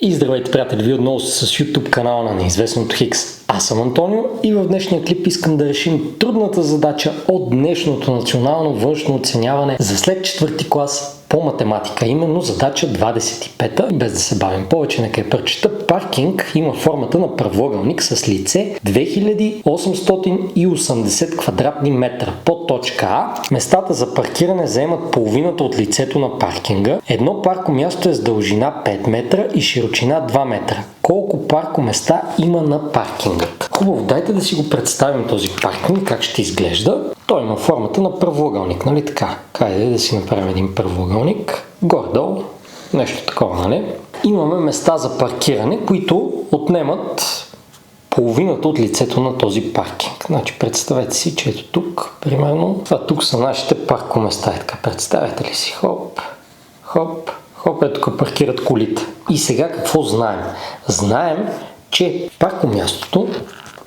И здравейте, приятели! Вие отново сте с YouTube канала на Неизвестното Хикс. Аз съм Антонио и в днешния клип искам да решим трудната задача от днешното национално външно оценяване за след 4 клас по математика, именно задача 25-та. Без да се бавим повече, нека я прочета. Паркинг има формата на правоъгълник с лице 2880 квадратни метра. По точка А местата за паркиране заемат половината от лицето на паркинга. Едно паркомясто е с дължина 5 метра и широчина 2 метра. Колко паркоместа има на паркингът? Хубаво, дайте да си го представим този паркинг, как ще изглежда. Той има формата на правоъгълник, нали така? Хайде да си направим един правоъгълник. Горе-долу, нещо такова, нали? Имаме места за паркиране, които отнемат половината от лицето на този паркинг. Значи представете си, че ето тук, примерно, това тук са нашите паркоместа. Е така, представете ли си? Хоп, хоп, хоп, ето тук паркират колите. И сега какво знаем? Знаем, че паркомястото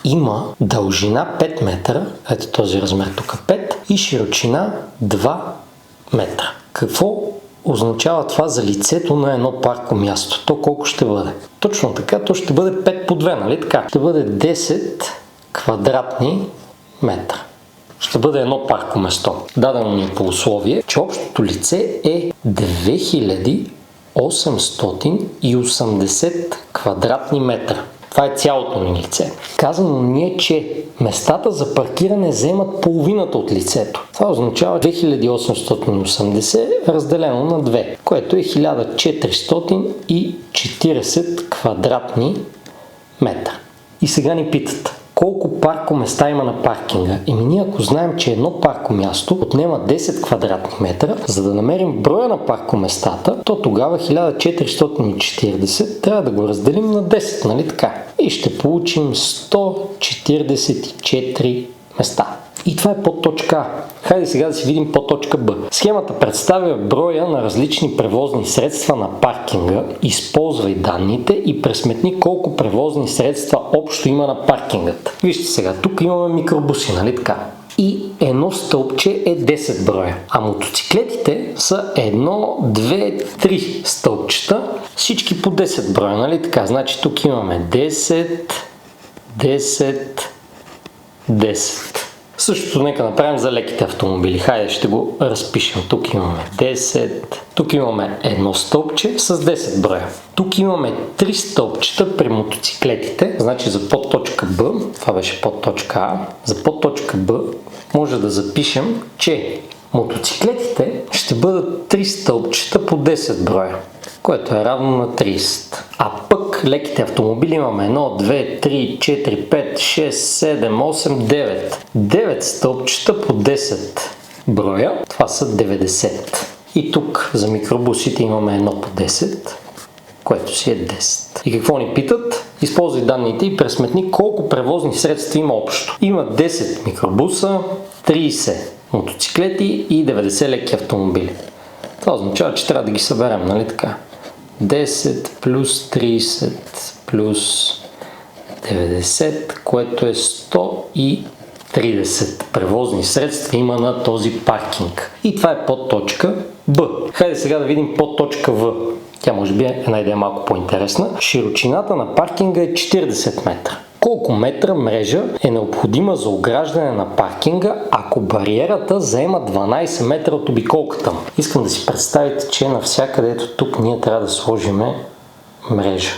има дължина 5 метра, ето този размер тук 5, и широчина 2 метра. Какво означава това за лицето на едно паркомясто? То колко ще бъде? Точно така, то ще бъде 5 по 2, нали така? Ще бъде 10 квадратни метра. Ще бъде едно паркоместо. Дадено ни е по условие, че общото лице е 2880 квадратни метра. Това е цялото ни лице. Казано ни е, че местата за паркиране заемат половината от лицето. Това означава 2880 разделено на 2, което е 1440 квадратни метра. И сега ни питат, колко паркоместа има на паркинга? Ние ако знаем, че едно паркомясто отнема 10 квадратни метра, за да намерим броя на паркоместата, то тогава 1440 трябва да го разделим на 10, нали така? И ще получим 144 места. И това е подточка А. Хайде сега да си видим подточка Б. Схемата представя броя на различни превозни средства на паркинга. Използвай данните и пресметни колко превозни средства общо има на паркингът. Вижте сега, тук имаме микробуси, нали така? И едно стълбче е 10 броя. А мотоциклетите са 1, 2, 3 стълбчета, всички по 10 броя, нали така? Значи тук имаме 10, 10, 10. Същото нека направим за леките автомобили. Хайде ще го разпишем. Тук имаме 10, тук имаме едно стълбче с 10 броя. Тук имаме 3 стълбчета при мотоциклетите. Значи за подточка Б, това беше подточка А, за подточка Б може да запишем, че мотоциклетите ще бъдат 3 стълбчета по 10 броя, което е равно на 30. А пък леките автомобили имаме 1, 2, 3, 4, 5, 6, 7, 8, 9. 9 стълбчета по 10 броя, това са 90. И тук за микробусите имаме 1 по 10, което си е 10. И какво ни питат? Използвай данните и пресметни колко превозни средства има общо. Има 10 микробуса, 30 мотоциклети и 90 леки автомобили. Това означава, че трябва да ги съберем, нали така? 10 плюс 30 плюс 90, което е 130 превозни средства има на този паркинг. И това е подточка Б. Хайде сега да видим подточка В. Тя може би е една идея малко по-интересна. Широчината на паркинга е 40 метра. Колко метра мрежа е необходима за ограждане на паркинга, ако бариерата заема 12 метра от обиколката му? Искам да си представите, че навсякъде ето тук ние трябва да сложим мрежа.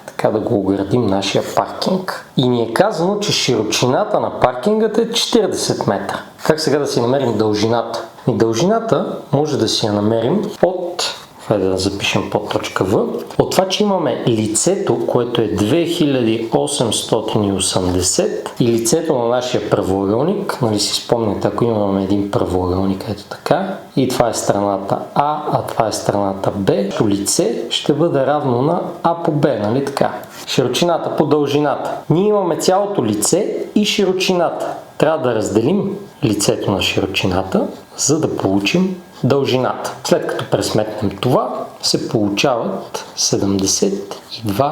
Така да го оградим нашия паркинг. И ни е казано, че широчината на паркингът е 40 метра. Как сега да си намерим дължината? Дължината може да си я намерим от... Хайде да запишем подточка В. От това, че имаме лицето, което е 2880 и лицето на нашия правоъгълник, нали си спомняте, ако имаме един правоъгълник, ето така, и това е страната А, а това е страната Б, то лице ще бъде равно на А по Б, нали така? Широчината по дължината. Ние имаме цялото лице и широчината. Трябва да разделим лицето на широчината, за да получим дължината. След като пресметнем това, се получават 72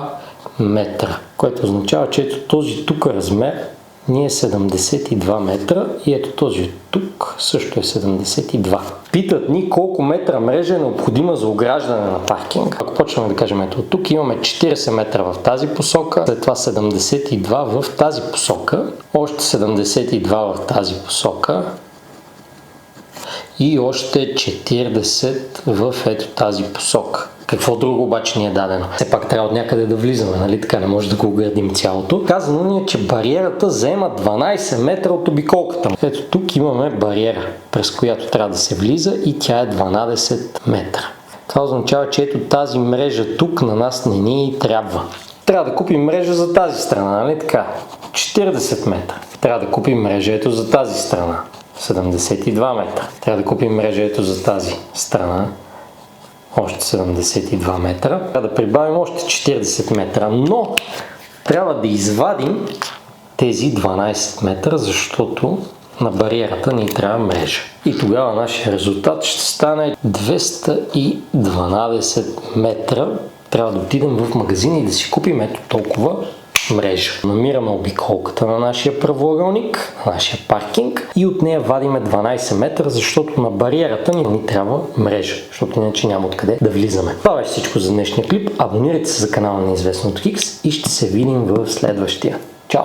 метра, което означава, че ето този тук размер ни е 72 метра и ето този тук също е 72. Питат ни колко метра мрежа е необходима за ограждане на паркинг. Ако почнем да кажем ето тук, имаме 40 метра в тази посока, след това 72 в тази посока, още 72 в тази посока и още 40 в ето тази посока. Какво друго обаче ни е дадено? Все пак трябва от някъде да влизаме, нали така, не може да го оградим цялото. Казано ни е, че бариерата заема 12 метра от обиколката. Ето тук имаме бариера, през която трябва да се влиза и тя е 12 метра. Това означава, че ето тази мрежа тук на нас не ни трябва. Трябва да купим мрежа за тази страна, нали така? 40 метра. Трябва да купим мрежа ето за тази страна. 72 метра. Трябва да купим мрежа ето за тази страна. Още 72 метра. Трябва да прибавим още 40 метра, но трябва да извадим тези 12 метра, защото на бариерата ни трябва мрежа. И тогава нашия резултат ще стане 212 метра. Трябва да отидем в магазина и да си купим ето толкова мрежа. Намираме обиколката на нашия правоъгълник, на нашия паркинг и от нея вадиме 12 метра, защото на бариерата ни трябва мрежа, защото иначе няма откъде да влизаме. Това беше всичко за днешния клип. Абонирайте се за канала на Неизвестното Хикс и ще се видим в следващия. Чао!